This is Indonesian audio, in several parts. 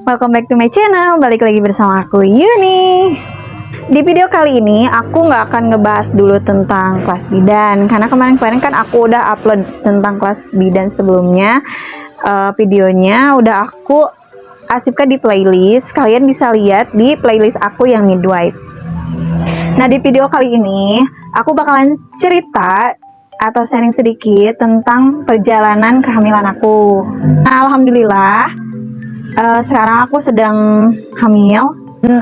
Welcome back to my channel, balik lagi bersama aku Yuni. Di video kali ini aku nggak akan ngebahas dulu tentang kelas bidan, karena kemarin-kemarin kan aku udah upload tentang kelas bidan sebelumnya. Videonya udah aku asipkan di playlist, kalian bisa lihat di playlist aku yang midwife. Nah, di video kali ini aku bakalan cerita atau sharing sedikit tentang perjalanan kehamilan aku. Nah, alhamdulillah sekarang aku sedang hamil.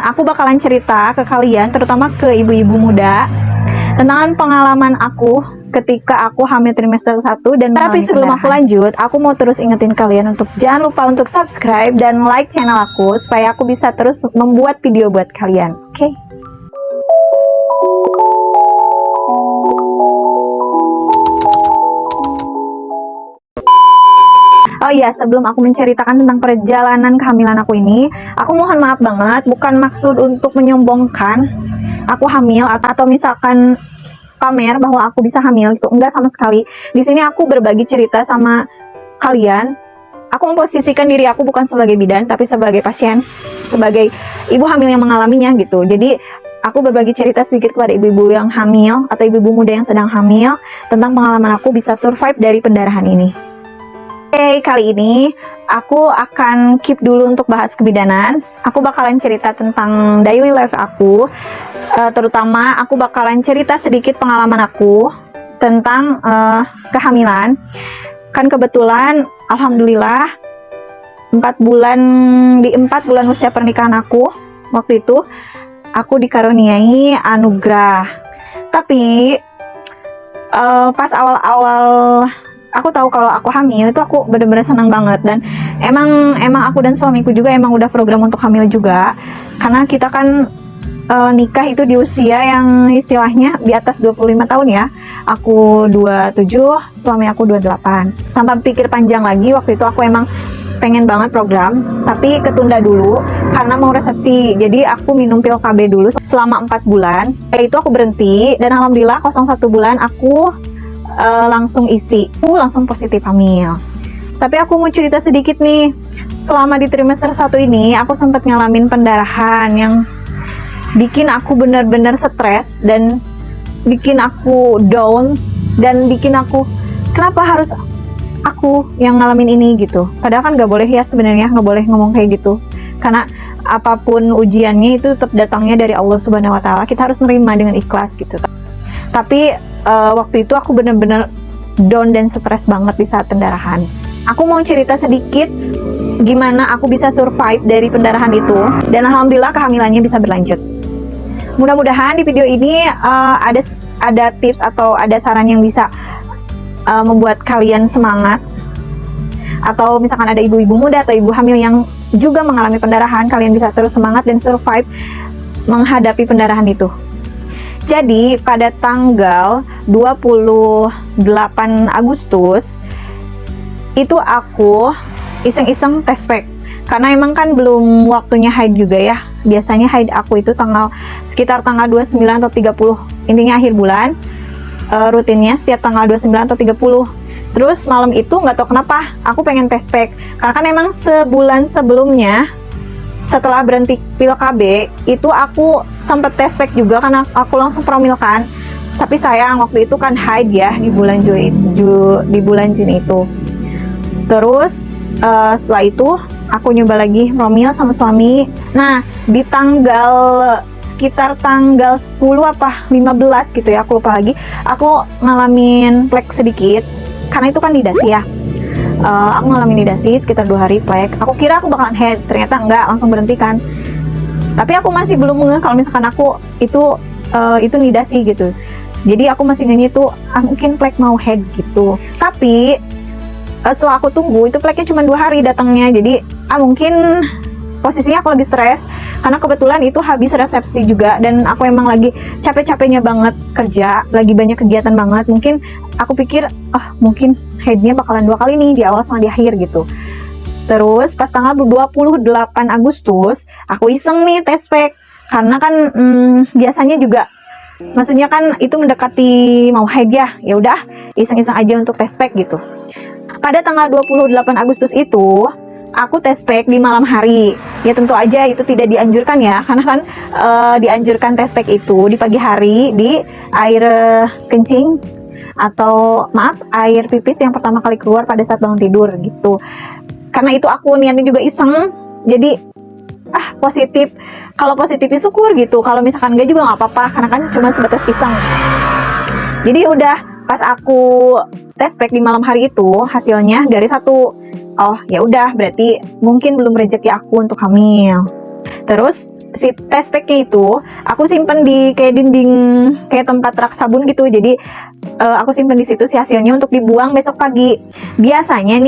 Aku bakalan cerita ke kalian, terutama ke ibu-ibu muda, tentang pengalaman aku ketika aku hamil trimester 1 dan tapi sebelum aku lanjut, aku mau terus ingetin kalian untuk jangan lupa untuk subscribe dan like channel aku supaya aku bisa terus membuat video buat kalian. Oke? Oh iya, sebelum aku menceritakan tentang perjalanan kehamilan aku ini, aku mohon maaf banget, bukan maksud untuk menyombongkan aku hamil atau misalkan pamer bahwa aku bisa hamil gitu, enggak sama sekali. Di sini aku berbagi cerita sama kalian. Aku memposisikan diri aku bukan sebagai bidan, tapi sebagai pasien, sebagai ibu hamil yang mengalaminya gitu. Jadi aku berbagi cerita sedikit kepada ibu-ibu yang hamil atau ibu-ibu muda yang sedang hamil tentang pengalaman aku bisa survive dari pendarahan ini. Oke, kali ini aku akan keep dulu untuk bahas kebidanan. Aku bakalan cerita tentang daily life aku, terutama aku bakalan cerita sedikit pengalaman aku tentang kehamilan. Kan kebetulan, alhamdulillah, 4 bulan usia pernikahan aku, waktu itu aku dikaruniai anugerah. Tapi pas awal-awal aku tahu kalau aku hamil, itu aku bener-bener senang banget. Dan emang aku dan suamiku juga emang udah program untuk hamil juga, karena kita kan nikah itu di usia yang istilahnya di atas 25 tahun ya. Aku 27, suami aku 28. Tanpa pikir panjang lagi, waktu itu aku emang pengen banget program, tapi ketunda dulu karena mau resepsi. Jadi aku minum pil KB dulu selama 4 bulan. Itu aku berhenti, dan alhamdulillah 01 bulan aku langsung isi, langsung positif hamil. Tapi aku mau cerita sedikit nih. Selama di trimester 1 ini aku sempat ngalamin pendarahan yang bikin aku benar-benar stres dan bikin aku down dan bikin aku, kenapa harus aku yang ngalamin ini gitu. Padahal kan gak boleh ya, sebenarnya gak boleh ngomong kayak gitu, karena apapun ujiannya itu tetap datangnya dari Allah Subhanahu Wa Taala. Kita harus menerima dengan ikhlas gitu. Tapi waktu itu aku bener-bener down dan stres banget di saat pendarahan. Aku mau cerita sedikit gimana aku bisa survive dari pendarahan itu, dan alhamdulillah kehamilannya bisa berlanjut. Mudah-mudahan di video ini ada tips atau ada saran yang bisa membuat kalian semangat, atau misalkan ada ibu-ibu muda atau ibu hamil yang juga mengalami pendarahan, kalian bisa terus semangat dan survive menghadapi pendarahan itu. Jadi pada tanggal 28 Agustus itu aku iseng-iseng tes pack, karena emang kan belum waktunya haid juga ya. Biasanya haid aku itu sekitar tanggal 29 atau 30, intinya akhir bulan. Rutinnya setiap tanggal 29 atau 30. Terus malam itu nggak tahu kenapa aku pengen tes pack, karena kan emang sebulan sebelumnya setelah berhenti pil KB itu aku sempet tes pack juga, karena aku langsung promil kan. Tapi sayang waktu itu kan haid ya di bulan Juni itu. Terus setelah itu aku nyoba lagi promil sama suami. Nah, di sekitar tanggal 10 apa 15 gitu ya, aku lupa lagi, aku ngalamin plek sedikit, karena itu kan nidasi ya. Aku ngalamin nidasi sekitar 2 hari plek. Aku kira aku bakalan head, ternyata enggak, langsung berhentikan. Tapi aku masih belum ngeh kalau misalkan aku itu nidasi gitu. Jadi aku masih nanya itu mungkin plek mau head gitu. Tapi setelah aku tunggu, itu pleknya cuma 2 hari datangnya. Jadi mungkin posisinya aku lagi stres, karena kebetulan itu habis resepsi juga, dan aku emang lagi capek-capeknya banget kerja, lagi banyak kegiatan banget. Mungkin aku pikir mungkin headnya bakalan 2 kali nih, di awal sama di akhir gitu. Terus pas tanggal 28 Agustus aku iseng nih tes pack, karena kan biasanya juga, maksudnya kan itu mendekati mau haid ya. Ya udah iseng-iseng aja untuk tes pack gitu. Pada tanggal 28 Agustus itu aku tes pack di malam hari. Ya tentu aja itu tidak dianjurkan ya, karena kan dianjurkan test pack itu di pagi hari di air kencing atau maaf air pipis yang pertama kali keluar pada saat bangun tidur gitu. Karena itu aku niatnya juga iseng, jadi positif. Kalau positif ya syukur gitu, kalau misalkan enggak juga nggak apa-apa, karena kan cuma sebatas iseng. Jadi udah pas aku test pack di malam hari itu hasilnya dari 1. Oh ya udah, berarti mungkin belum rezeki aku untuk hamil. Terus si test packnya itu aku simpen di kayak dinding kayak tempat rak sabun gitu. Jadi aku simpen di situ si hasilnya untuk dibuang besok pagi. Biasanya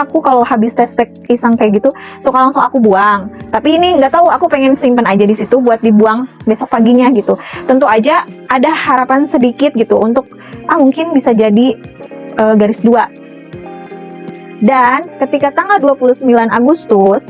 aku kalau habis test pack iseng kayak gitu suka langsung aku buang. Tapi ini nggak tahu, aku pengen simpen aja di situ buat dibuang besok paginya gitu. Tentu aja ada harapan sedikit gitu untuk mungkin bisa jadi garis 2. Dan ketika tanggal 29 Agustus,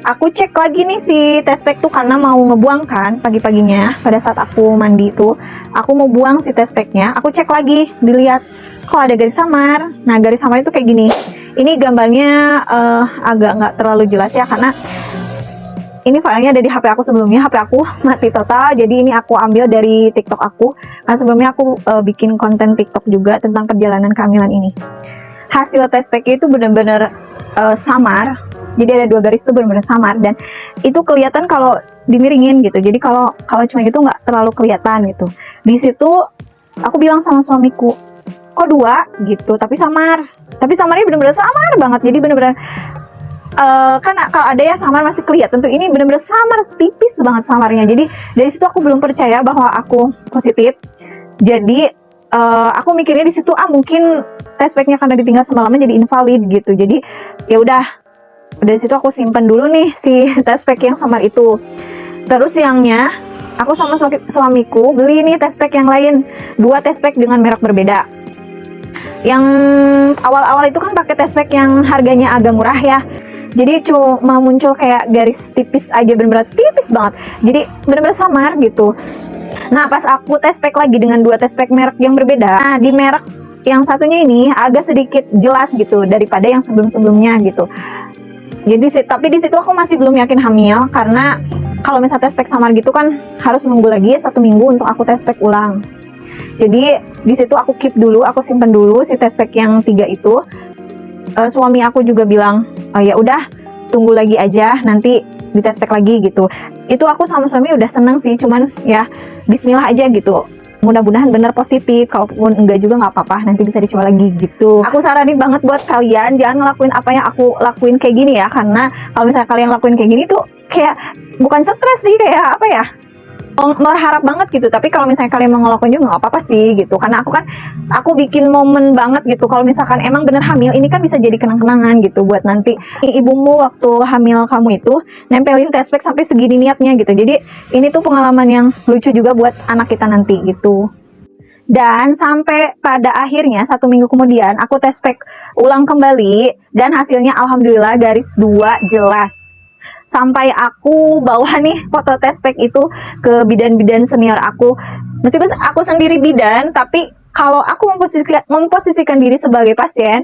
aku cek lagi nih si test pack tuh karena mau ngebuang kan pagi-paginya. Pada saat aku mandi itu, aku mau buang si test packnya. Aku cek lagi, dilihat kok ada garis samar. Nah, garis samar itu kayak gini. Ini gambarnya agak nggak terlalu jelas ya, karena ini filenya ada di HP aku sebelumnya. HP aku mati total, jadi ini aku ambil dari TikTok aku. Nah, sebelumnya aku bikin konten TikTok juga tentang perjalanan kehamilan ini. Hasil test pack itu benar-benar samar. Jadi ada 2 garis itu benar-benar samar, dan itu kelihatan kalau dimiringin gitu. Jadi kalau cuma gitu nggak terlalu kelihatan gitu. Di situ aku bilang sama suamiku, kok 2 gitu, tapi samar. Tapi samarnya benar-benar samar banget. Jadi benar-benar kan kalau ada ya samar masih kelihatan tuh, ini benar-benar samar, tipis banget samarnya. Jadi dari situ aku belum percaya bahwa aku positif. Jadi aku mikirnya di situ mungkin test packnya karena ditinggal semalaman jadi invalid gitu. Jadi ya udah dari situ aku simpen dulu nih si test pack yang samar itu. Terus siangnya aku sama suamiku beli nih test pack yang lain, 2 test pack dengan merek berbeda. Yang awal-awal itu kan pakai test pack yang harganya agak murah ya. Jadi cuma muncul kayak garis tipis aja, bener-bener tipis banget. Jadi bener-bener samar gitu. Nah, pas aku test pack lagi dengan 2 test pack merek yang berbeda, nah di merek yang satunya ini agak sedikit jelas gitu daripada yang sebelum-sebelumnya gitu. Jadi tapi di situ aku masih belum yakin hamil, karena kalau misalnya test pack samar gitu kan harus nunggu lagi 1 minggu untuk aku test pack ulang. Jadi di situ aku keep dulu, aku simpen dulu si test pack yang 3 itu. Suami aku juga bilang, ya udah tunggu lagi aja, nanti di test pack lagi gitu. Itu aku sama suami udah seneng sih, cuman ya bismillah aja gitu. Mudah-mudahan bener positif, kalaupun enggak juga nggak apa-apa, nanti bisa dicoba lagi gitu. Aku saranin banget buat kalian jangan ngelakuin apa yang aku lakuin kayak gini ya, karena kalau misalnya kalian lakuin kayak gini tuh kayak bukan stres sih, kayak apa ya, berharap banget gitu. Tapi kalau misalnya kalian mau ngelakuin juga nggak apa-apa sih gitu, karena aku bikin momen banget gitu. Kalau misalkan emang bener hamil, ini kan bisa jadi kenang-kenangan gitu buat nanti ibumu waktu hamil kamu itu nempelin test pack sampai segini niatnya gitu. Jadi ini tuh pengalaman yang lucu juga buat anak kita nanti gitu. Dan sampai pada akhirnya 1 minggu kemudian aku test pack ulang kembali, dan hasilnya alhamdulillah garis 2 jelas. Sampai aku bawa nih foto test pack itu ke bidan-bidan senior aku. Meskipun aku sendiri bidan, tapi kalau aku memposisikan diri sebagai pasien,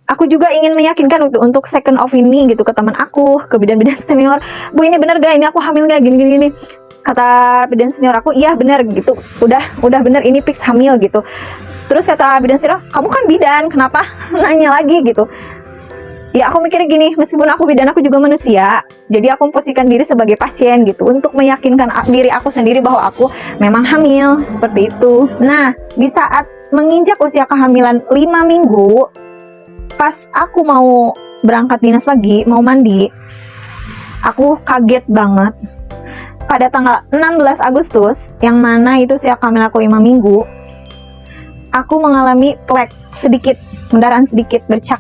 aku juga ingin meyakinkan untuk second opinion gitu ke teman aku, ke bidan-bidan senior. Bu, ini bener gak? Ini aku hamil gak? Gini. Kata bidan senior aku, iya bener gitu. Udah bener, ini fix hamil gitu. Terus kata bidan senior, kamu kan bidan, kenapa nanya lagi gitu? Ya aku mikirnya gini, meskipun aku bidan, aku juga manusia. Jadi aku memposisikan diri sebagai pasien gitu, untuk meyakinkan diri aku sendiri bahwa aku memang hamil, seperti itu. Nah, di saat menginjak usia kehamilan 5 minggu, pas aku mau berangkat dinas pagi, mau mandi, aku kaget banget. Pada tanggal 16 Agustus, yang mana itu usia kehamilan aku 5 minggu, aku mengalami plek sedikit, pendarahan sedikit, bercak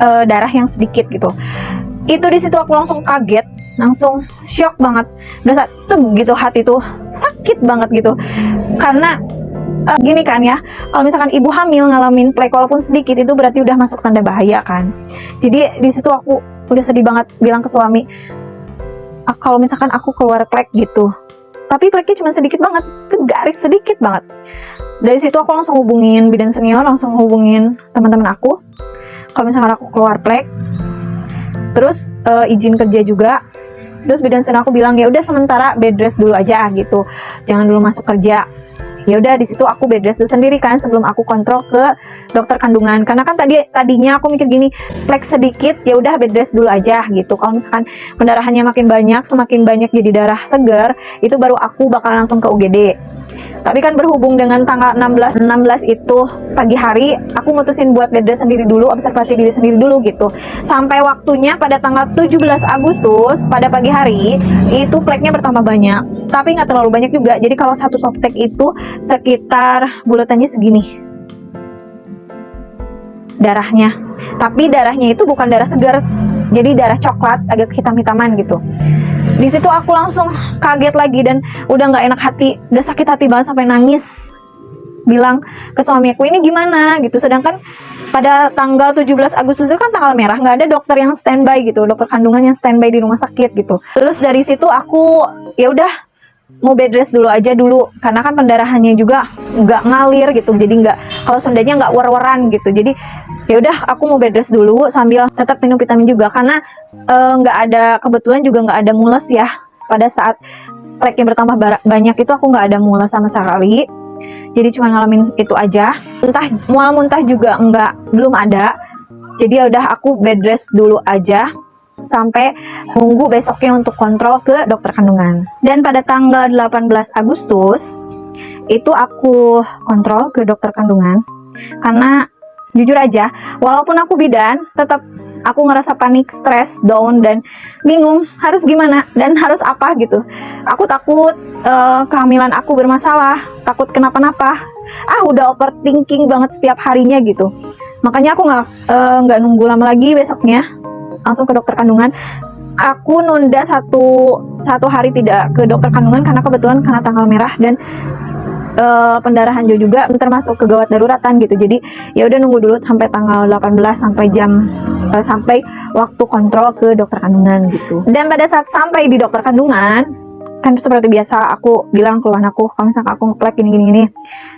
darah yang sedikit gitu. Itu di situ aku langsung kaget, langsung shock banget. Berasa tuh gitu, hati tuh sakit banget gitu. Karena gini kan ya, kalau misalkan ibu hamil ngalamin plek walaupun sedikit, itu berarti udah masuk tanda bahaya kan. Jadi di situ aku udah sedih banget, bilang ke suami, kalau misalkan aku keluar plek gitu. Tapi pleknya cuma sedikit banget, garis sedikit banget. Dari situ aku langsung hubungin bidan senior, langsung hubungin teman-teman aku. Kalau misalkan aku keluar plek, terus izin kerja juga. Terus bidan aku bilang ya udah sementara bed rest dulu aja gitu, jangan dulu masuk kerja. Ya udah di situ aku bed rest dulu sendiri kan sebelum aku kontrol ke dokter kandungan, karena kan tadinya aku mikir gini, flek sedikit ya udah bed rest dulu aja gitu. Kalau misalkan pendarahannya makin banyak, semakin banyak jadi darah segar, itu baru aku bakal langsung ke UGD. Tapi kan berhubung dengan tanggal 16 itu pagi hari, aku mutusin buat bed rest sendiri dulu, observasi diri sendiri dulu gitu. Sampai waktunya pada tanggal 17 Agustus pada pagi hari, itu fleknya bertambah banyak. Tapi nggak terlalu banyak juga. Jadi kalau satu softtek itu sekitar bulatannya segini darahnya. Tapi darahnya itu bukan darah segar, jadi darah coklat agak hitam-hitaman gitu. Di situ aku langsung kaget lagi dan udah nggak enak hati, udah sakit hati banget sampai nangis. Bilang ke suami aku, ini gimana gitu. Sedangkan pada tanggal 17 Agustus itu kan tanggal merah, nggak ada dokter yang standby gitu, dokter kandungan yang standby di rumah sakit gitu. Terus dari situ aku ya udah mau bed rest dulu aja dulu, karena kan pendarahannya juga nggak ngalir gitu, jadi nggak, kalau Sundanya nggak war-waran gitu. Jadi ya udah aku mau bed rest dulu sambil tetap minum vitamin juga, karena nggak ada, kebetulan juga nggak ada mules ya pada saat fleknya bertambah banyak itu, aku nggak ada mules sama sekali. Jadi cuma ngalamin itu aja, mual muntah juga belum ada. Jadi ya udah aku bed rest dulu aja sampai nunggu besoknya untuk kontrol ke dokter kandungan. Dan pada tanggal 18 Agustus itu aku kontrol ke dokter kandungan, karena jujur aja walaupun aku bidan, tetap aku ngerasa panik, stres, down, dan bingung harus gimana dan harus apa gitu. Aku takut kehamilan aku bermasalah, takut kenapa-napa. Udah overthinking banget setiap harinya gitu. Makanya aku nggak nunggu lama lagi, besoknya langsung ke dokter kandungan. Aku nunda satu hari tidak ke dokter kandungan karena kebetulan karena tanggal merah dan pendarahan juga termasuk kegawat daruratan gitu. Jadi ya udah nunggu dulu sampai tanggal 18 sampai waktu kontrol ke dokter kandungan gitu. Dan pada saat sampai di dokter kandungan, kan seperti biasa aku bilang keluhan aku, kalau misalkan aku ngeplek gini,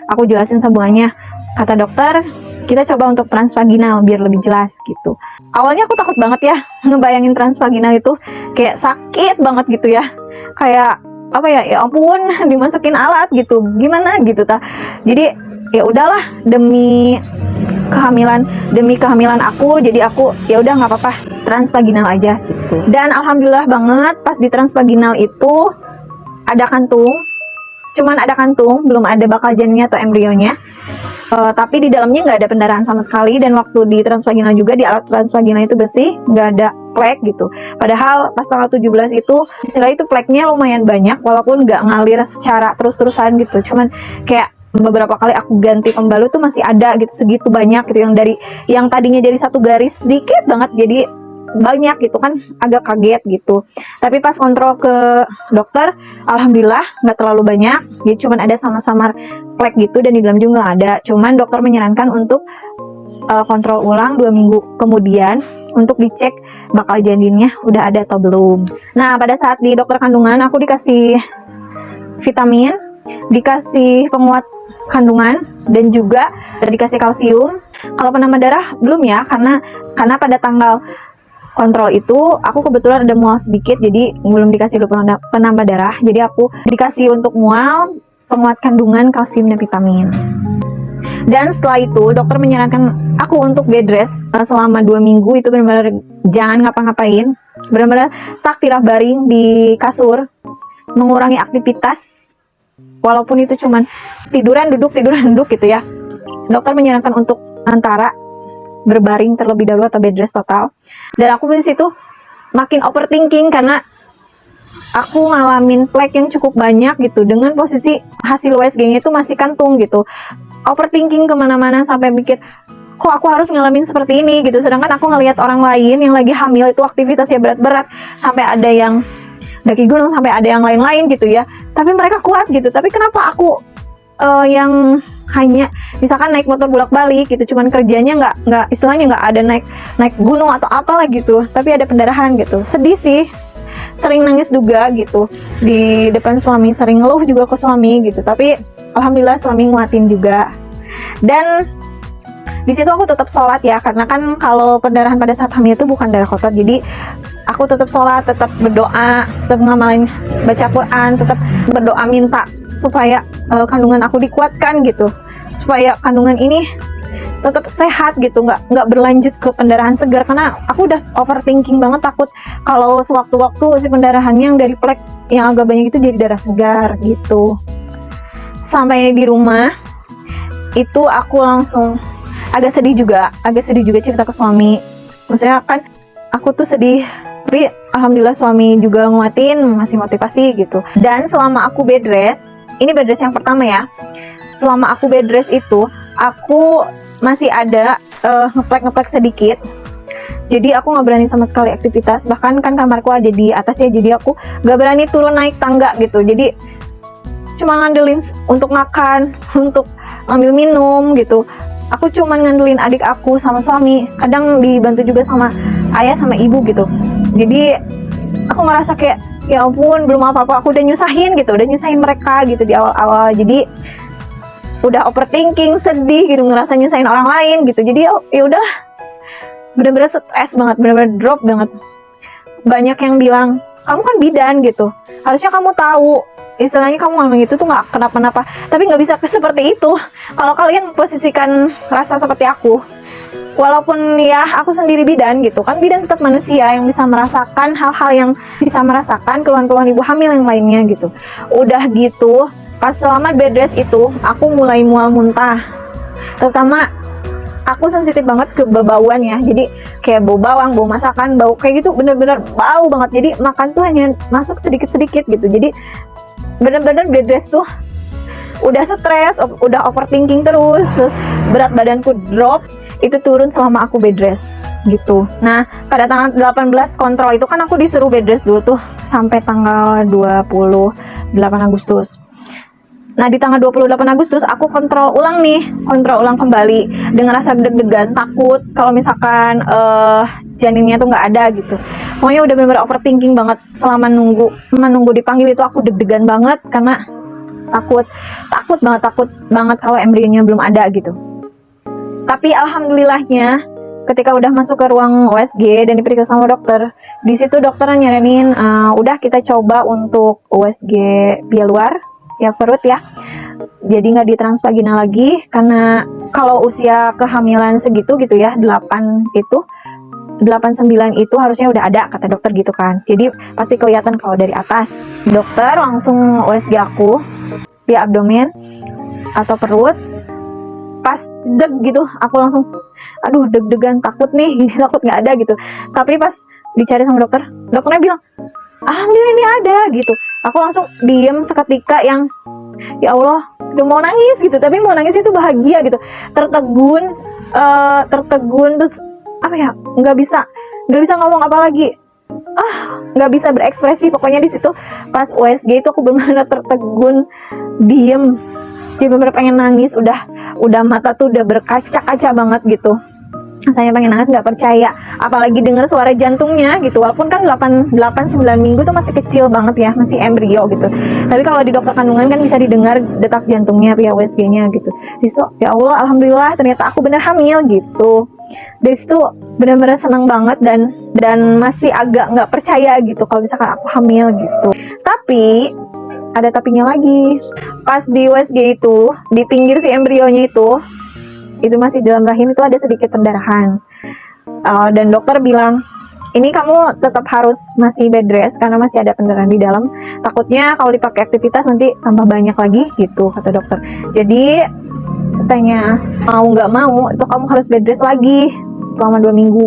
aku jelasin semuanya. Kata dokter, kita coba untuk transvaginal biar lebih jelas gitu. Awalnya aku takut banget ya ngebayangin transvaginal itu, kayak sakit banget gitu ya, kayak apa ya ampun dimasukin alat gitu, gimana gitu ta. Jadi ya udahlah, demi kehamilan aku, jadi aku ya udah nggak apa-apa transvaginal aja gitu. Dan alhamdulillah banget pas di transvaginal itu ada kantung, cuman ada kantung, belum ada bakal janinnya atau embrionya. Tapi di dalamnya nggak ada pendarahan sama sekali, dan waktu di transvaginal juga, di alat transvaginal itu bersih, nggak ada flek gitu. Padahal pas tanggal 17 itu istilah itu fleknya lumayan banyak, walaupun nggak ngalir secara terus-terusan gitu, cuman kayak beberapa kali aku ganti pembalut tuh masih ada gitu, segitu banyak gitu, yang tadinya jadi satu garis sedikit banget jadi banyak gitu kan, agak kaget gitu. Tapi pas kontrol ke dokter, alhamdulillah nggak terlalu banyak, jadi cuman ada samar-samar flek gitu, dan di dalam juga nggak ada. Cuman dokter menyarankan untuk kontrol ulang 2 minggu kemudian untuk dicek bakal janinnya udah ada atau belum. Nah pada saat di dokter kandungan aku dikasih vitamin, dikasih penguat kandungan, dan juga dikasih kalsium. Kalau penambah darah belum ya, karena pada tanggal kontrol itu aku kebetulan ada mual sedikit, jadi belum dikasih penambah darah. Jadi aku dikasih untuk mual, penguat kandungan, kalsium, dan vitamin. Dan setelah itu dokter menyarankan aku untuk bed rest selama 2 minggu. Itu benar-benar jangan ngapa-ngapain, benar-benar stuck tirah baring di kasur, mengurangi aktivitas, walaupun itu cuman tiduran duduk gitu ya. Dokter menyarankan untuk antara berbaring terlebih dahulu atau bed rest total. Dan aku di situ makin overthinking karena aku ngalamin flek yang cukup banyak gitu, dengan posisi hasil USG-nya itu masih kantung gitu. Overthinking kemana-mana sampai mikir, kok aku harus ngalamin seperti ini gitu. Sedangkan aku ngelihat orang lain yang lagi hamil itu aktivitasnya berat-berat, sampai ada yang daki gunung, sampai ada yang lain-lain gitu ya. Tapi mereka kuat gitu. Tapi kenapa aku yang hanya misalkan naik motor bolak-balik gitu, cuman kerjanya nggak istilahnya nggak ada naik gunung atau apalah gitu, tapi ada pendarahan gitu. Sedih sih, sering nangis juga gitu di depan suami, sering ngeluh juga ke suami gitu. Tapi alhamdulillah suami nguatin juga. Dan Di situ aku tetap sholat ya, karena kan kalau pendarahan pada saat hamil itu bukan darah kotor, jadi aku tetap sholat, tetap berdoa, tetap ngamalin baca Quran, tetap berdoa minta supaya kandungan aku dikuatkan gitu, supaya kandungan ini tetap sehat gitu, nggak berlanjut ke pendarahan segar, karena aku udah overthinking banget, takut kalau sewaktu-waktu si pendarahannya yang dari plek yang agak banyak itu jadi darah segar gitu. Sampai di rumah itu aku langsung agak sedih juga cerita ke suami. Maksudnya kan aku tuh sedih, tapi alhamdulillah suami juga nguatin, masih motivasi gitu. Dan selama aku bed rest, ini bed rest yang pertama ya, selama aku bed rest itu aku masih ada ngeplek sedikit, jadi aku nggak berani sama sekali aktivitas. Bahkan kan kamarku ada di atas ya, jadi aku nggak berani turun naik tangga gitu, jadi cuma ngandelin untuk makan, untuk ambil minum gitu. Aku cuma ngandelin adik aku sama suami, kadang dibantu juga sama ayah sama ibu gitu. Jadi aku ngerasa kayak ya ampun, belum apa-apa aku udah nyusahin mereka gitu di awal-awal. Jadi udah overthinking, sedih gitu, ngerasa nyusahin orang lain gitu. Jadi ya udah, bener-bener stres banget, bener-bener drop banget. Banyak yang bilang, kamu kan bidan gitu, harusnya kamu tahu, istilahnya kamu ngomong itu tuh nggak kenapa-napa. Tapi nggak bisa seperti itu kalau kalian posisikan rasa seperti aku. Walaupun ya aku sendiri bidan gitu kan, bidan tetap manusia yang bisa merasakan hal-hal yang bisa merasakan keluhan-keluhan ibu hamil yang lainnya gitu. Udah gitu, pas selama bed rest itu aku mulai mual muntah, terutama aku sensitif banget ke bau-bauan ya, jadi kayak bau bawang, bau masakan, bau kayak gitu, bener-bener bau banget. Jadi makan tuh hanya masuk sedikit-sedikit gitu. Jadi bener-bener bed rest tuh udah stres, udah overthinking terus berat badanku drop, itu turun selama aku bed rest gitu. Nah pada tanggal 18 kontrol itu kan aku disuruh bed rest dulu tuh sampai tanggal 28 Agustus. Nah di tanggal 28 Agustus aku kontrol ulang kembali dengan rasa deg-degan, takut kalau misalkan janinnya tuh nggak ada gitu. Pokoknya udah bener-bener overthinking banget selama menunggu dipanggil itu. Aku deg-degan banget karena takut banget kalau embrionya belum ada gitu. Tapi alhamdulillahnya ketika udah masuk ke ruang USG dan diperiksa sama dokter, di situ dokter nyaranin udah kita coba untuk USG via luar ya, perut ya, jadi nggak ditransvaginal lagi, karena kalau usia kehamilan segitu gitu ya, 89 itu harusnya udah ada kata dokter gitu kan, jadi pasti kelihatan kalau dari atas. Dokter langsung USG aku di abdomen atau perut. Pas deg gitu aku langsung aduh deg-degan, takut nih takut nggak ada gitu. Tapi pas dicari sama dokternya bilang alhamdulillah ini ada gitu. Aku langsung diem seketika yang ya Allah, gitu, mau nangis gitu, tapi mau nangis itu bahagia gitu, tertegun terus apa ya, nggak bisa ngomong apa lagi, nggak bisa berekspresi pokoknya di situ. Pas USG itu aku benar-benar tertegun, diem, jadi benar-benar pengen nangis, udah mata tuh udah berkaca-kaca banget gitu. Saya pengen nangis, nggak percaya, apalagi dengar suara jantungnya gitu. Walaupun kan 8-9 minggu tuh masih kecil banget ya, masih embrio gitu. Tapi kalau di dokter kandungan kan bisa didengar detak jantungnya via USG-nya gitu. So, ya Allah, alhamdulillah ternyata aku bener hamil gitu. Dari situ benar-benar senang banget dan masih agak nggak percaya gitu kalau misalkan aku hamil gitu. Tapi ada tapinya lagi. Pas di USG itu, di pinggir si embrionya itu masih dalam rahim, itu ada sedikit pendarahan. Dan dokter bilang, ini kamu tetap harus masih bed rest karena masih ada pendarahan di dalam. Takutnya kalau dipakai aktivitas nanti tambah banyak lagi gitu, kata dokter. Jadi katanya mau nggak mau itu kamu harus bed rest lagi selama 2 minggu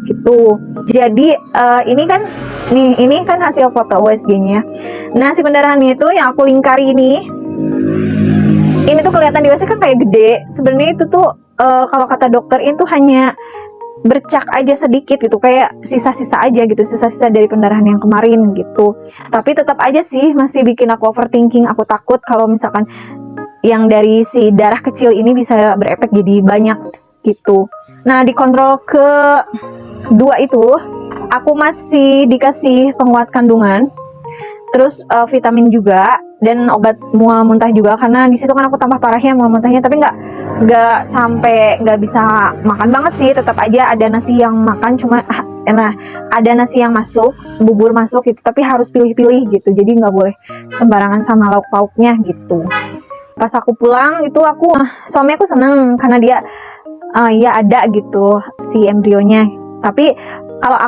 gitu. Jadi ini kan hasil foto USG-nya. Nah si pendarahannya itu yang aku lingkari ini tuh kelihatan di USG kan kayak gede. Sebenarnya itu tuh kalau kata dokter itu hanya bercak aja sedikit gitu, kayak sisa-sisa aja gitu, sisa-sisa dari pendarahan yang kemarin gitu. Tapi tetap aja sih masih bikin aku overthinking. Aku takut kalau misalkan yang dari si darah kecil ini bisa berefek jadi banyak gitu. Nah di kontrol ke-2 itu aku masih dikasih penguat kandungan terus vitamin juga, dan obat mual muntah juga, karena di situ kan aku tambah parahnya mual muntahnya, tapi nggak sampai nggak bisa makan banget sih, tetap aja ada nasi yang makan, cuma ada nasi yang masuk, bubur masuk gitu, tapi harus pilih-pilih gitu, jadi nggak boleh sembarangan sama lauk pauknya gitu. Pas aku pulang itu suami aku seneng karena dia ya ada gitu si embrionya. Tapi kalau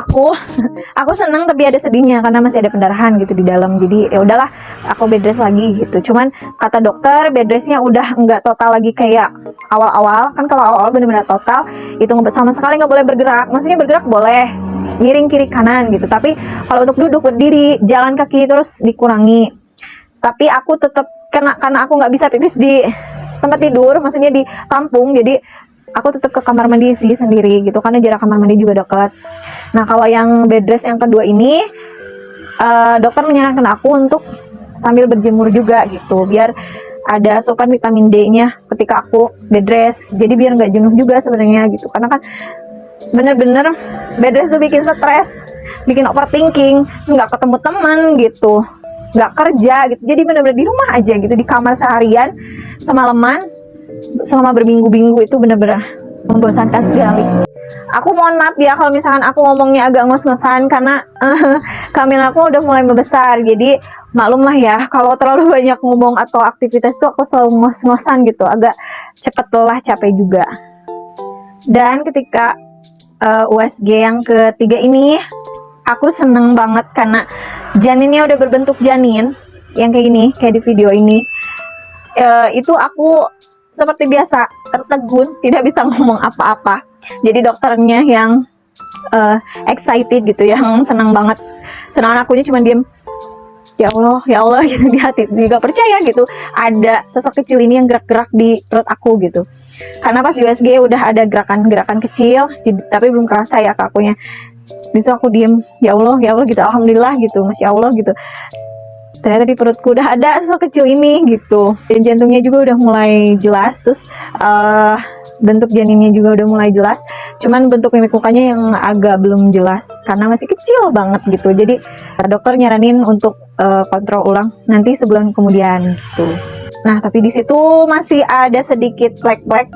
aku seneng tapi ada sedihnya karena masih ada pendarahan gitu di dalam. Jadi ya udahlah, aku bed rest lagi gitu. Cuman kata dokter bed restnya udah nggak total lagi kayak awal-awal. Kan kalau awal benar-benar total itu sama sekali nggak boleh bergerak. Maksudnya bergerak boleh, miring kiri kanan gitu. Tapi kalau untuk duduk berdiri, jalan kaki terus dikurangi. Tapi aku tetap karena aku nggak bisa pipis di tempat tidur, maksudnya di tampung, jadi aku tetap ke kamar mandi sih sendiri gitu, karena jarak kamar mandi juga dekat. Nah kalau yang bed rest yang kedua ini, dokter menyarankan aku untuk sambil berjemur juga gitu, biar ada asupan vitamin D-nya ketika aku bed rest, jadi biar nggak jenuh juga sebenarnya gitu, karena kan bener-bener bed rest tuh bikin stres, bikin overthinking, nggak ketemu teman gitu, nggak kerja gitu, jadi bener-bener di rumah aja gitu, di kamar seharian semalaman selama berminggu-minggu, itu bener-bener membosankan sekali. Aku mohon maaf ya kalau misalkan aku ngomongnya agak ngos-ngosan, karena Kamila aku udah mulai membesar, jadi maklum lah ya kalau terlalu banyak ngomong atau aktivitas tuh aku selalu ngos-ngosan gitu, agak cepet lelah, capek juga. Dan ketika USG yang ketiga ini aku seneng banget karena janinnya udah berbentuk janin yang kayak gini, kayak di video ini. Itu aku seperti biasa tertegun, tidak bisa ngomong apa-apa. Jadi dokternya yang excited gitu, yang senang banget. Sedangkan akunya cuma diem, ya Allah gitu di hati, juga percaya gitu ada sosok kecil ini yang gerak-gerak di perut aku gitu. Karena pas di USG udah ada gerakan-gerakan kecil, tapi belum kerasa ya ke akunya. Bisa aku diem, ya Allah gitu, alhamdulillah gitu, masya Allah gitu. Ternyata di perutku udah ada sosok kecil ini gitu, dan jantungnya juga udah mulai jelas, terus bentuk janinnya juga udah mulai jelas, cuman bentuk mimik mukanya yang agak belum jelas karena masih kecil banget gitu. Jadi dokter nyaranin untuk kontrol ulang nanti sebulan kemudian gitu. Nah tapi di situ masih ada sedikit plek-plek,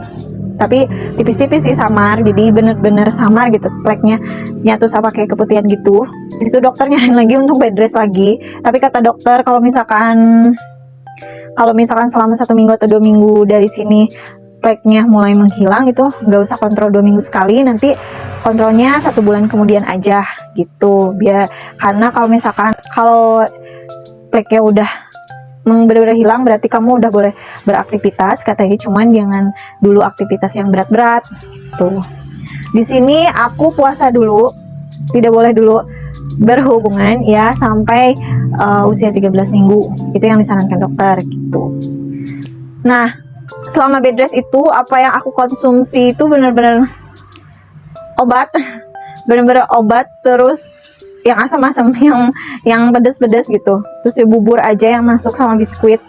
tapi tipis-tipis sih, samar, jadi bener-bener samar gitu, pleknya nyatu sama kayak keputihan gitu. Di situ dokter nyaranin lagi untuk bed rest lagi, tapi kata dokter kalau misalkan selama 1 minggu atau 2 minggu dari sini pleknya mulai menghilang itu nggak usah kontrol 2 minggu sekali, nanti kontrolnya 1 bulan kemudian aja gitu, biar karena kalau pleknya udah benar-benar hilang berarti kamu udah boleh beraktivitas katanya, cuman jangan dulu aktivitas yang berat-berat gitu. Di sini aku puasa dulu, tidak boleh dulu berhubungan ya sampai usia 13 minggu, itu yang disarankan dokter gitu. Nah selama bed rest itu apa yang aku konsumsi itu benar-benar obat, terus yang asam-asam, yang pedas-pedas gitu, terus ya bubur aja yang masuk sama biskuit,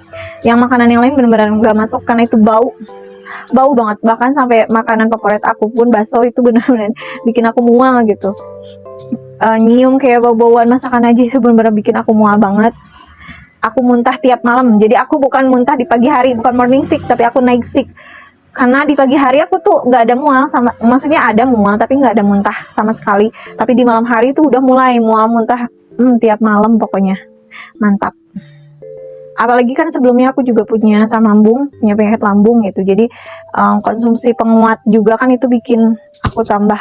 yang makanan yang lain benar-benar nggak masuk karena itu bau banget. Bahkan sampai makanan favorit aku pun bakso itu benar-benar bikin aku mual gitu. Nyium kayak bau-bauan masakan aja itu benar-benar bikin aku mual banget. Aku muntah tiap malam, jadi aku bukan muntah di pagi hari, bukan morning sick, tapi aku night sick. Karena di pagi hari aku tuh nggak ada mual, maksudnya ada mual tapi nggak ada muntah sama sekali. Tapi di malam hari tuh udah mulai mual muntah tiap malam, pokoknya mantap. Apalagi kan sebelumnya aku juga punya asam lambung, punya penyakit lambung gitu. Jadi konsumsi penguat juga kan itu bikin aku tambah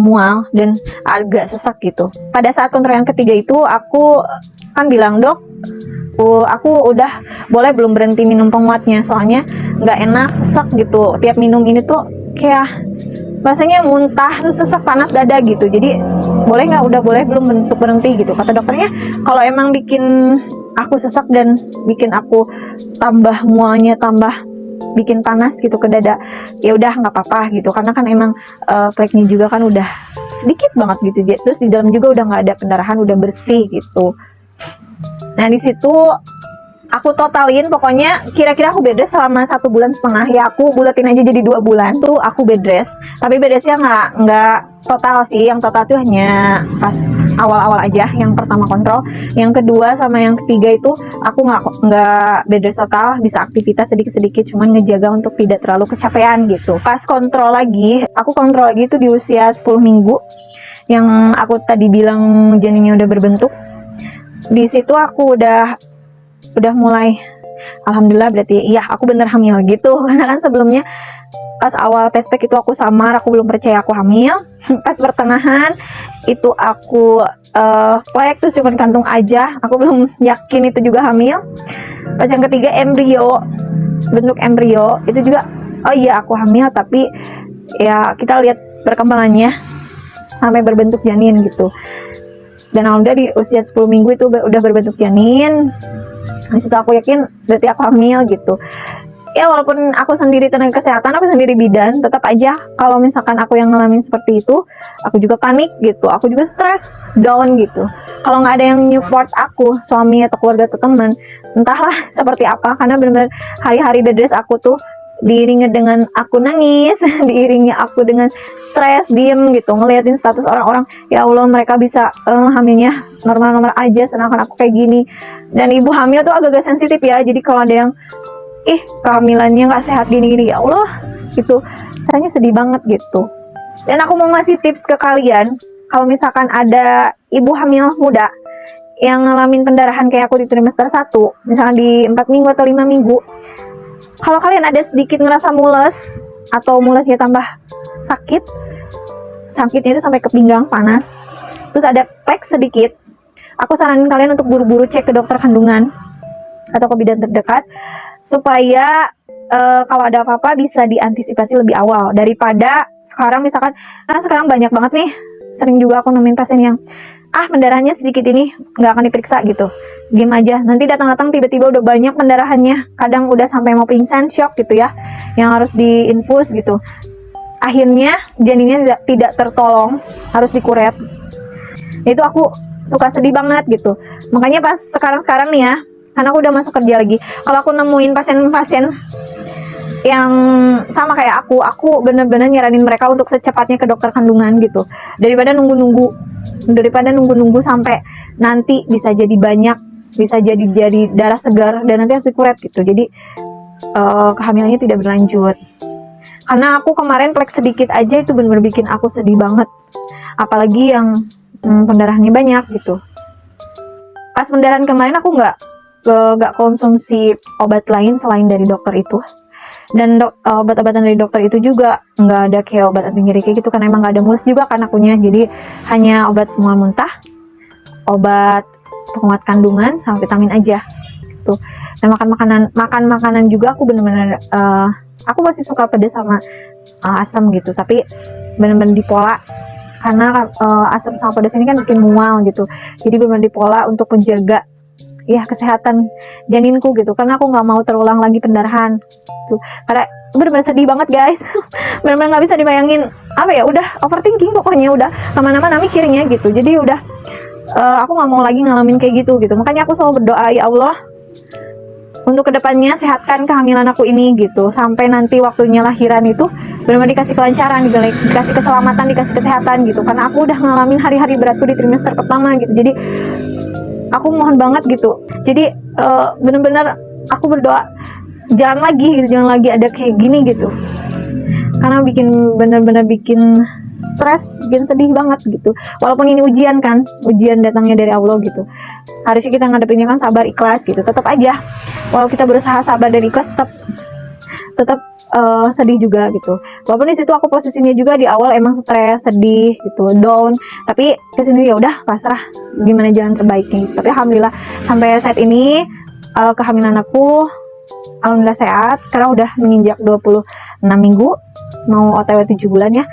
mual dan agak sesak gitu. Pada saat kontrol yang ketiga itu aku kan bilang, dok, aku udah boleh belum berhenti minum penguatnya, soalnya nggak enak, sesak gitu, tiap minum ini tuh kayak rasanya muntah, terus sesak, panas dada gitu. Jadi boleh nggak, udah boleh belum untuk berhenti gitu. Kata dokternya kalau emang bikin aku sesak dan bikin aku tambah mualnya, tambah bikin panas gitu ke dada, ya udah nggak apa-apa gitu, karena kan emang fleknya juga kan udah sedikit banget gitu, terus di dalam juga udah nggak ada pendarahan, udah bersih gitu. Nah di situ aku totalin, pokoknya kira-kira aku bed rest selama 1,5 bulan ya, aku bulatin aja jadi 2 bulan tuh aku bed rest. Tapi bed restnya nggak total sih, yang total tuh hanya pas awal-awal aja, yang pertama kontrol, yang kedua sama yang ketiga itu aku nggak bed rest total, bisa aktivitas sedikit-sedikit, cuman ngejaga untuk tidak terlalu kecapean gitu. Pas kontrol lagi, aku kontrol lagi itu di usia 10 minggu, yang aku tadi bilang janinnya udah berbentuk. Di situ aku udah mulai, alhamdulillah berarti iya aku bener hamil gitu. Karena kan sebelumnya pas awal test pack itu aku samar, aku belum percaya aku hamil. Pas pertengahan itu aku flek, terus cuman kantung aja, aku belum yakin itu juga hamil. Pas yang ketiga embrio, bentuk embrio itu juga, oh iya aku hamil, tapi ya kita lihat perkembangannya sampai berbentuk janin gitu. Dan alhamdulillah di usia 10 minggu itu udah berbentuk janin. Di situ aku yakin berarti aku hamil gitu. Ya walaupun aku sendiri tenaga kesehatan, aku sendiri bidan, tetap aja kalau misalkan aku yang ngalamin seperti itu, aku juga panik gitu, aku juga stres, down gitu. Kalau nggak ada yang support aku, suami atau keluarga atau teman, entahlah seperti apa, karena benar-benar hari-hari bed rest aku tuh diiringi dengan aku nangis, diiringi aku dengan stres, diem gitu, ngeliatin status orang-orang, ya Allah mereka bisa hamilnya normal-normal aja, sedangkan aku kayak gini. Dan ibu hamil tuh agak-agak sensitif ya, jadi kalau ada yang kehamilannya nggak sehat gini-gini, ya Allah gitu, rasanya sedih banget gitu. Dan aku mau ngasih tips ke kalian, kalau misalkan ada ibu hamil muda yang ngalamin pendarahan kayak aku di trimester 1, misalkan di 4 minggu atau 5 minggu, kalau kalian ada sedikit ngerasa mules atau mulesnya tambah sakit, sakitnya itu sampai ke pinggang panas, terus ada plek sedikit, aku saranin kalian untuk buru-buru cek ke dokter kandungan atau ke bidan terdekat, supaya kalau ada apa-apa bisa diantisipasi lebih awal daripada sekarang. Misalkan, karena sekarang banyak banget nih, sering juga aku nemuin pasien yang pendarahannya sedikit ini nggak akan diperiksa gitu, diem aja, nanti datang-datang tiba-tiba udah banyak pendarahannya, kadang udah sampai mau pingsan, shock gitu ya, yang harus diinfus gitu, akhirnya janinnya tidak tertolong, harus dikuret. Itu aku suka sedih banget gitu. Makanya pas sekarang nih ya, karena aku udah masuk kerja lagi, kalau aku nemuin pasien-pasien yang sama kayak aku bener-bener nyaranin mereka untuk secepatnya ke dokter kandungan gitu, daripada nunggu-nunggu sampai nanti bisa jadi banyak, bisa jadi darah segar dan nanti harus dikuret gitu, jadi kehamilannya tidak berlanjut. Karena aku kemarin plek sedikit aja itu bener-bener bikin aku sedih banget, apalagi yang pendarahannya banyak gitu. Pas pendarahan kemarin aku nggak konsumsi obat lain selain dari dokter itu, dan obat-obatan dari dokter itu juga nggak ada kayak obat anti nyeri kayak gitu, karena emang nggak ada mulus juga kan akunya, jadi hanya obat mual muntah, obat penguat kandungan, sama vitamin aja gitu. Dan makan makanan juga aku bener-bener aku masih suka pedas sama asam gitu, tapi bener-bener dipola, karena asam sama pedas ini kan bikin mual gitu, jadi bener-bener dipola untuk menjaga ya kesehatan janinku gitu, karena aku nggak mau terulang lagi pendarahan tuh, karena bener-bener sedih banget guys. Bener-bener nggak bisa dibayangin, apa ya, udah overthinking pokoknya, udah kemana-mana mikirnya gitu, jadi udah aku nggak mau lagi ngalamin kayak gitu. Makanya aku selalu berdoa, ya Allah untuk kedepannya sehatkan kehamilan aku ini gitu, sampai nanti waktunya lahiran itu benar-benar dikasih kelancaran, dikasih keselamatan, dikasih kesehatan gitu, karena aku udah ngalamin hari-hari beratku di trimester pertama gitu. Jadi aku mohon banget gitu, jadi bener-bener aku berdoa jangan lagi ada kayak gini gitu, karena bener-bener bikin stres, bikin sedih banget gitu. Walaupun ini ujian kan, ujian datangnya dari Allah gitu, harusnya kita ngadepinnya kan sabar, ikhlas gitu. Tetap aja walau kita berusaha sabar dan ikhlas, tetap sedih juga gitu. Walaupun di situ aku posisinya juga di awal emang stres, sedih gitu, down, tapi kesini ya udah pasrah gimana jalan terbaiknya. Tapi alhamdulillah sampai saat ini kehamilan aku alhamdulillah sehat. Sekarang udah menginjak 26 minggu, mau OTW 7 bulan ya.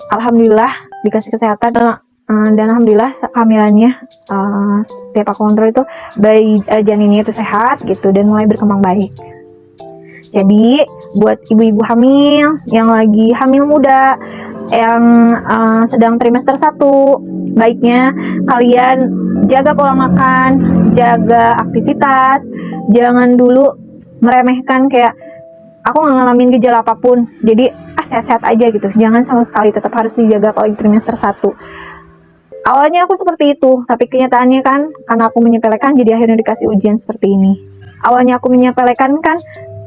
Alhamdulillah dikasih kesehatan, dan alhamdulillah kehamilannya setiap aku kontrol itu bayi janinnya itu sehat gitu, dan mulai berkembang baik. Jadi buat ibu-ibu hamil yang lagi hamil muda, yang sedang trimester 1, baiknya kalian jaga pola makan, jaga aktivitas, jangan dulu meremehkan kayak aku nggak ngalamin gejala apapun, jadi sehat-sehat aja gitu, jangan sama sekali, tetap harus dijaga kalau di trimester 1. Awalnya aku seperti itu, tapi kenyataannya kan karena aku menyepelekan jadi akhirnya dikasih ujian seperti ini. Awalnya aku menyepelekan kan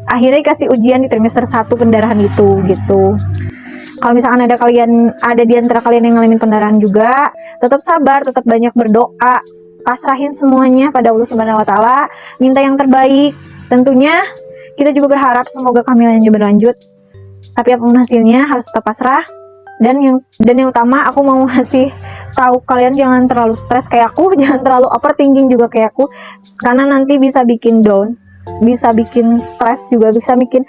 akhirnya dikasih ujian di trimester 1 pendarahan itu gitu. Kalau misalkan ada di antara kalian yang ngalamin pendarahan juga, tetap sabar, tetap banyak berdoa, pasrahin semuanya pada Allah Subhanahu wa taala, minta yang terbaik. Tentunya kita juga berharap semoga kehamilannya berlanjut. Tapi apapun hasilnya harus tetap pasrah. Dan yang utama aku mau ngasih tahu kalian jangan terlalu stres kayak aku, jangan terlalu overthinking juga kayak aku, karena nanti bisa bikin down, bisa bikin stres juga, bisa bikin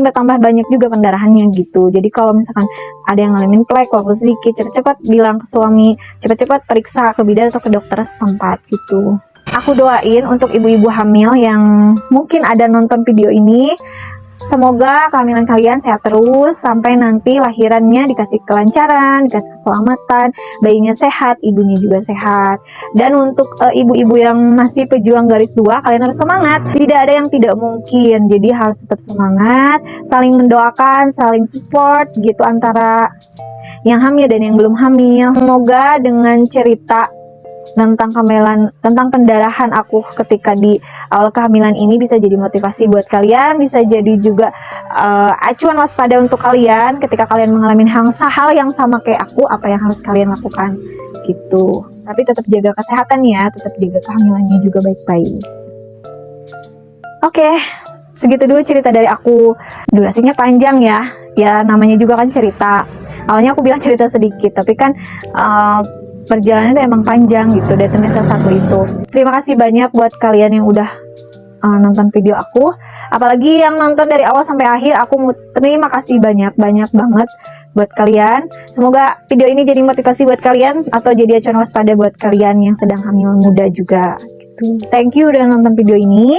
bertambah banyak juga pendarahannya gitu. Jadi kalau misalkan ada yang ngalamin plek walaupun sedikit, cepat-cepat bilang ke suami, cepat-cepat periksa ke bidan atau ke dokter setempat gitu. Aku doain untuk ibu-ibu hamil yang mungkin ada nonton video ini, semoga kehamilan kalian sehat terus sampai nanti lahirannya dikasih kelancaran, dikasih keselamatan, bayinya sehat, ibunya juga sehat. Dan untuk ibu-ibu yang masih pejuang garis 2, kalian harus semangat. Tidak ada yang tidak mungkin, jadi harus tetap semangat, saling mendoakan, saling support gitu antara yang hamil dan yang belum hamil. Semoga dengan cerita tentang pendarahan aku ketika di awal kehamilan ini bisa jadi motivasi buat kalian, bisa jadi juga acuan waspada untuk kalian ketika kalian mengalami hal yang sama kayak aku, apa yang harus kalian lakukan gitu. Tapi tetap jaga kesehatan ya, tetap jaga kehamilannya juga baik-baik. Oke, segitu dulu cerita dari aku. Durasinya panjang ya namanya juga kan cerita. Awalnya aku bilang cerita sedikit, tapi kan perjalanan itu emang panjang gitu dari trimester 1 itu. Terima kasih banyak buat kalian yang udah nonton video aku, apalagi yang nonton dari awal sampai akhir. Aku mau terima kasih banyak banget buat kalian. Semoga video ini jadi motivasi buat kalian atau jadi acuan waspada buat kalian yang sedang hamil muda juga gitu. Thank you udah nonton video ini.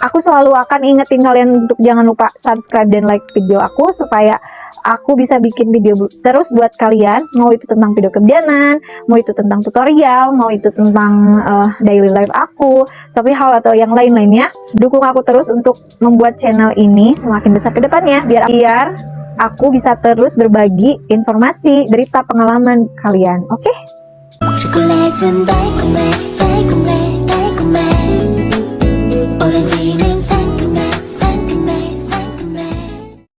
Aku selalu akan ingetin kalian untuk jangan lupa subscribe dan like video aku supaya aku bisa bikin video terus buat kalian, mau itu tentang video kebidanan, mau itu tentang tutorial, mau itu tentang daily life aku, tapi hal atau yang lain-lainnya. Dukung aku terus untuk membuat channel ini semakin besar ke depannya, biar aku bisa terus berbagi informasi, berita, pengalaman kalian. Oke?